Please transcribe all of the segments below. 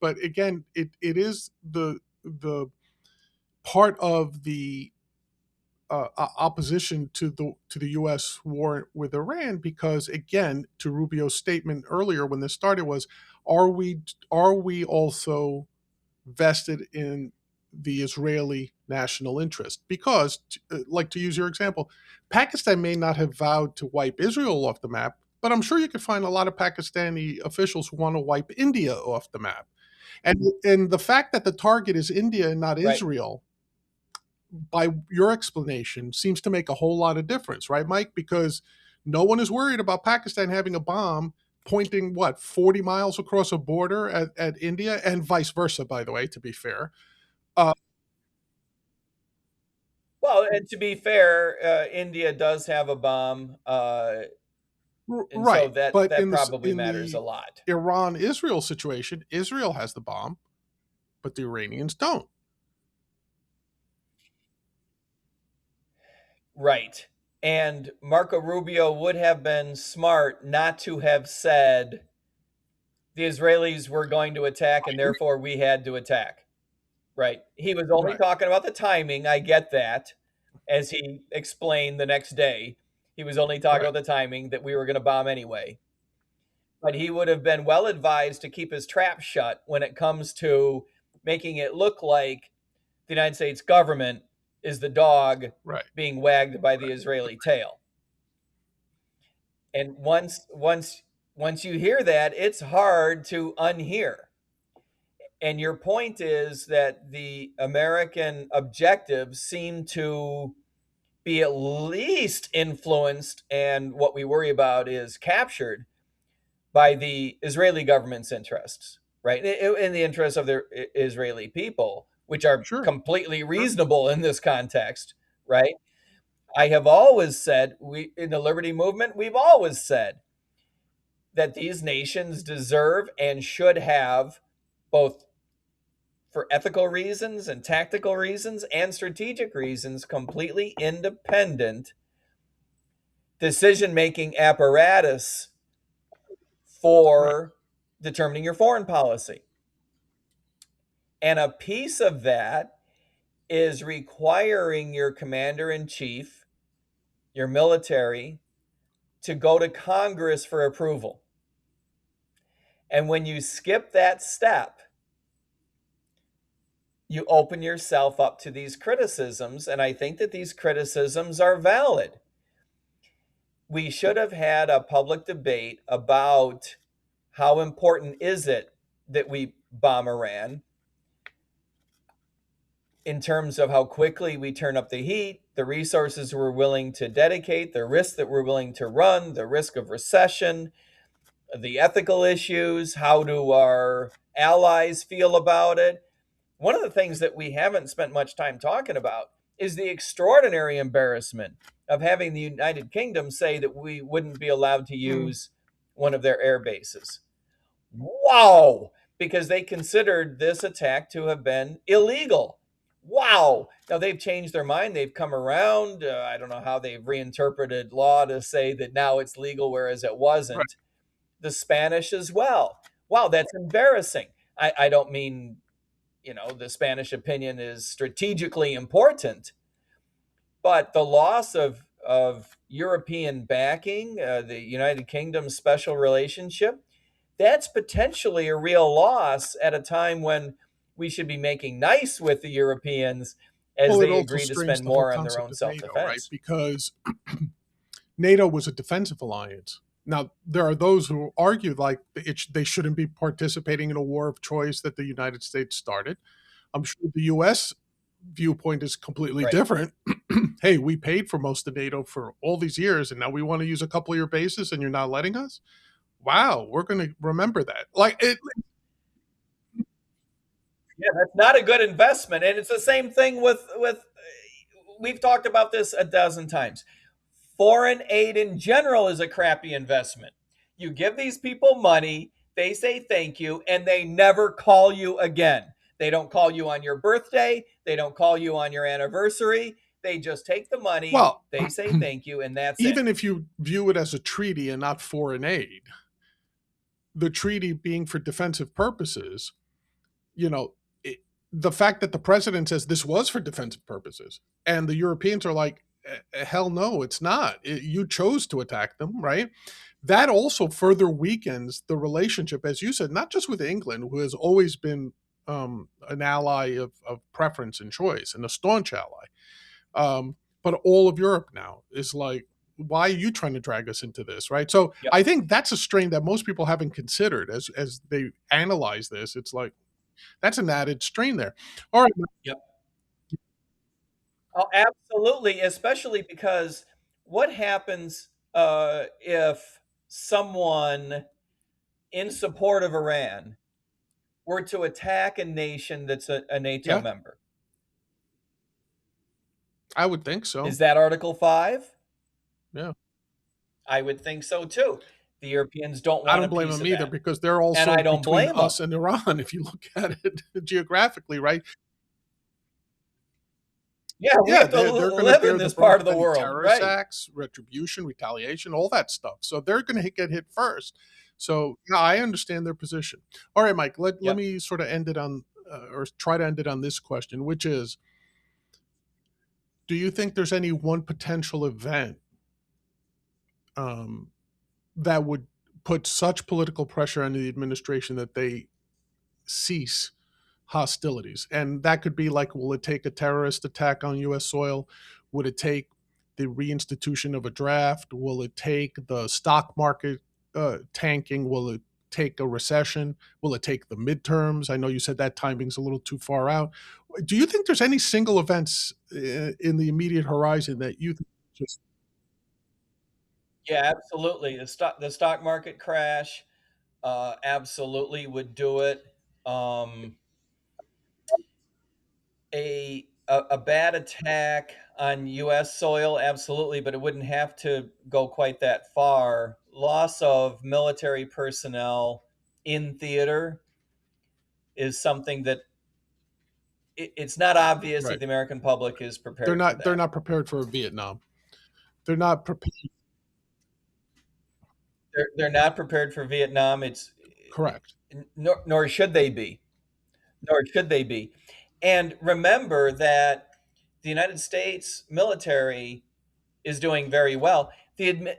but again, it is the part of the opposition to the U.S. war with Iran, because again, to Rubio's statement earlier when this started was, are we also vested in the Israeli national interest? Because, like to use your example, Pakistan may not have vowed to wipe Israel off the map, but I'm sure you could find a lot of Pakistani officials who want to wipe India off the map. And the fact that the target is India and not Right. Israel, by your explanation, seems to make a whole lot of difference, right, Mike? Because no one is worried about Pakistan having a bomb pointing, what, 40 miles across a border at India, and vice versa, by the way, to be fair. Uh, Well, and to be fair, India does have a bomb, and so right, that but that probably in matters a the lot. Iran Israel situation, Israel has the bomb, but the Iranians don't. Right. And Marco Rubio would have been smart not to have said the Israelis were going to attack and therefore we had to attack. Right. He was only Right, talking about the timing. I get that. As he explained the next day, he was only talking right, about the timing that we were going to bomb anyway. But he would have been well advised to keep his trap shut when it comes to making it look like the United States government is the dog right, being wagged by the right, Israeli tail. And once you hear that, it's hard to unhear. And your point is that the American objectives seem to be at least influenced, and what we worry about is captured by the Israeli government's interests, right? In the interests of the Israeli people, which are sure, completely sure, reasonable in this context, right? I have always said, we in the liberty movement, we've always said that these nations deserve and should have, both for ethical reasons and tactical reasons and strategic reasons, completely independent decision making apparatus right, for determining your foreign policy. And a piece of that is requiring your commander in chief, your military, to go to Congress for approval. And when you skip that step, you open yourself up to these criticisms. And I think that these criticisms are valid. We should have had a public debate about how important is it that we bomb Iran in terms of how quickly we turn up the heat, the resources we're willing to dedicate, the risk that we're willing to run, the risk of recession, the ethical issues, how do our allies feel about it? One of the things that we haven't spent much time talking about is the extraordinary embarrassment of having the United Kingdom say that we wouldn't be allowed to mm, use one of their air bases. Wow! Because they considered this attack to have been illegal. Wow! Now they've changed their mind. They've come around. I don't know how they've reinterpreted law to say that now it's legal, whereas it right. wasn't. The Spanish as well. Wow, that's embarrassing. I don't mean, the Spanish opinion is strategically important, but the loss of European backing, the United Kingdom's special relationship, that's potentially a real loss at a time when we should be making nice with the Europeans as Well, it they also agree to strains spend the whole more on their concept own of self NATO, right? defense. Because NATO was a defensive alliance. Now, there are those who argue like they shouldn't be participating in a war of choice that the United States started. I'm sure the U.S. viewpoint is completely Right. different. Hey, we paid for most of NATO for all these years, and now we want to use a couple of your bases, and you're not letting us. Wow, we're going to remember that. Like it, Yeah, that's not a good investment. And it's the same thing with we've talked about this a dozen times. Foreign aid in general is a crappy investment. You give these people money, they say thank you, and they never call you again. They don't call you on your birthday, they don't call you on your anniversary. They just take the money, well, they say thank you, and that's it. even if you view it as a treaty and not foreign aid, the treaty being for defensive purposes, you know, it, the fact that the president says this was for defensive purposes, and the Europeans are like, hell no, it's not. You chose to attack them, right? That also further weakens the relationship, as you said, not just with England, who has always been an ally of preference and choice and a staunch ally, but all of Europe now is like, why are you trying to drag us into this, right? So Yep. I think that's a strain that most people haven't considered as they analyze this. It's like that's an added strain there. All right. Yep. Oh, absolutely, especially because what happens if someone in support of Iran were to attack a nation that's a NATO Yeah, member? I would think Is so. that Article 5? Yeah. I would think so too. The Europeans don't I want don't a blame piece them of either that. because they're And also I don't between blame them. us and Iran, if you look at it geographically, right? Yeah, we Yeah, have to they're going to live in bear the this brunt part of of the any world, terrorist right? acts, retribution, retaliation, all that stuff. So they're going to get hit first. So yeah, I understand their position. All right, Mike, let Yep. me sort of end it on, or try to end it on this question, which is, do you think there's any one potential event um, that would put such political pressure on the administration that they cease hostilities? And that could be like, will it take a terrorist attack on U.S. soil? Would it take the reinstitution of a draft? Will it take the stock market tanking? Will it take a recession? Will it take the midterms? I know you said that timing's a little too far out. Do you think there's any single events in the immediate horizon that you think just Yeah, absolutely. The stock market crash absolutely would do it. Um, a bad attack on U.S. soil, absolutely, but it wouldn't have to go quite that far. Loss of military personnel in theater is something that it's not obvious that right? the American public is prepared for They're that. not prepared for Vietnam. They're not prepared. They're not prepared for Vietnam. Correct. Nor should they be. Nor should they be. And remember that the United States military is doing very well. The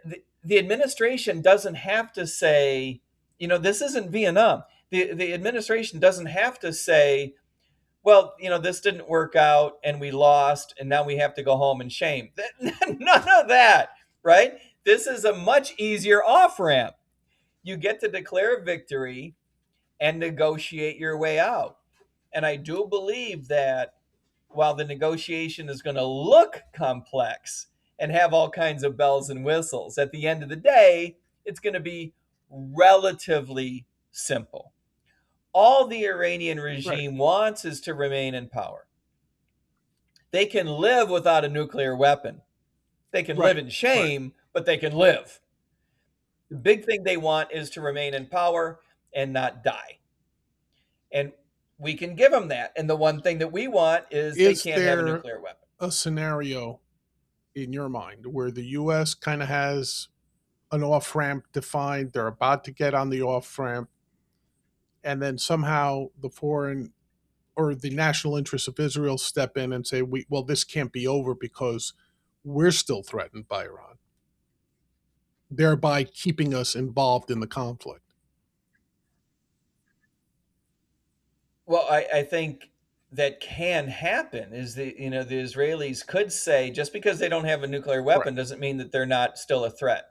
administration doesn't have to say, this isn't Vietnam. The administration doesn't have to say, well, this didn't work out and we lost and now we have to go home in shame. None of that, right? This is a much easier off ramp. You get to declare victory and negotiate your way out. And I do believe that while the negotiation is going to look complex and have all kinds of bells and whistles, at the end of the day, it's going to be relatively simple. All the Iranian Right. regime wants is to remain in power. They can live without a nuclear weapon. They can live Right. in Right. shame, but they can live. The big thing they want is to remain in power and not die. And we can give them that. And the one thing that we want is they Is can't have a there nuclear weapon. a scenario in your mind where the U.S. kind of has an off ramp defined? They're about to get on the off ramp, and then somehow the foreign or the national interests of Israel step in and say, well, this can't be over because we're still threatened by Iran, thereby keeping us involved in the conflict. Well, I think that can happen is the Israelis could say just because they don't have a nuclear Right. weapon doesn't mean that they're not still a threat,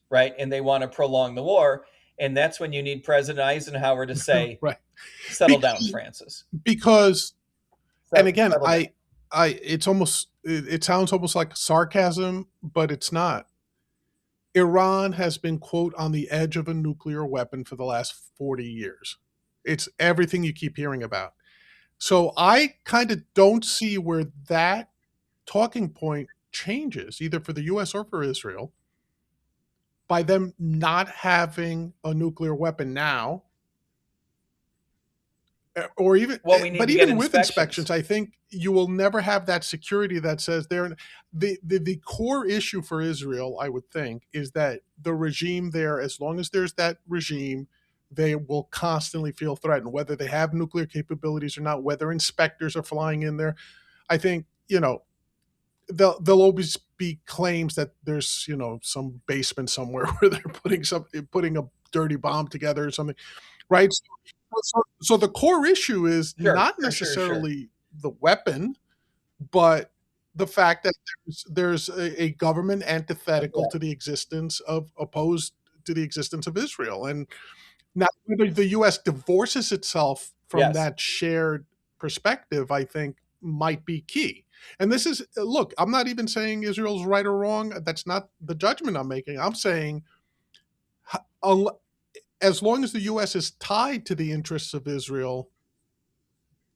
right? And they want to prolong the war. And that's when you need President Eisenhower to say, Right. settle down, Because, Francis. because and again, Settle down. it's almost, it sounds almost like sarcasm, but it's not. Iran has been, quote, on the edge of a nuclear weapon for the last 40 years. It's everything you keep hearing about. So I kind of don't see where that talking point changes, either for the US or for Israel, by them not having a nuclear weapon now, or even, Well, we need but to get even with inspections. inspections, I think you will never have that security that says they're the core issue for Israel, I would think, is that the regime there, as long as there's that regime, they will constantly feel threatened, whether they have nuclear capabilities or not, whether inspectors are flying in there. I think, there'll always be claims that there's, some basement somewhere where they're putting a dirty bomb together or something, right? So the core issue is Sure, not sure, sure, sure. necessarily the weapon, but the fact that there's a government antithetical Yeah. to the existence of opposed to the existence of Israel. And now whether the US divorces itself from Yes. that shared perspective, I think might be key. And this is, look, I'm not even saying Israel's right or wrong. That's not the judgment I'm making. I'm saying as long as the US is tied to the interests of Israel,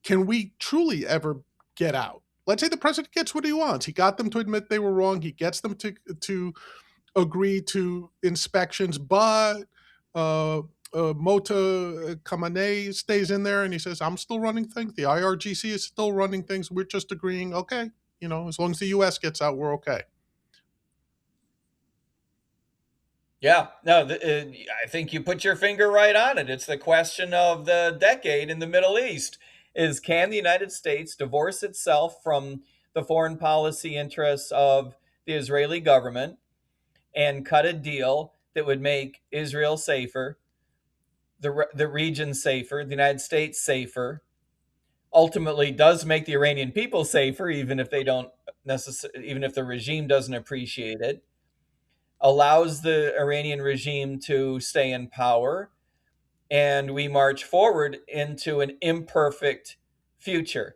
can we truly ever get out? Let's say the president gets what he wants. He got them to admit they were wrong. He gets them to agree to inspections, but uh, Mota Kamane stays in there and he says, "I'm still running things. The IRGC is still running things. We're just agreeing. Okay, as long as the U.S. gets out, we're okay." Yeah, no, I think you put your finger right on it. It's the question of the decade in the Middle East is can the United States divorce itself from the foreign policy interests of the Israeli government and cut a deal that would make Israel safer, the region safer, the United States safer, ultimately does make the Iranian people safer even if they don't necessarily even if the regime doesn't appreciate it, allows the Iranian regime to stay in power, and we march forward into an imperfect future.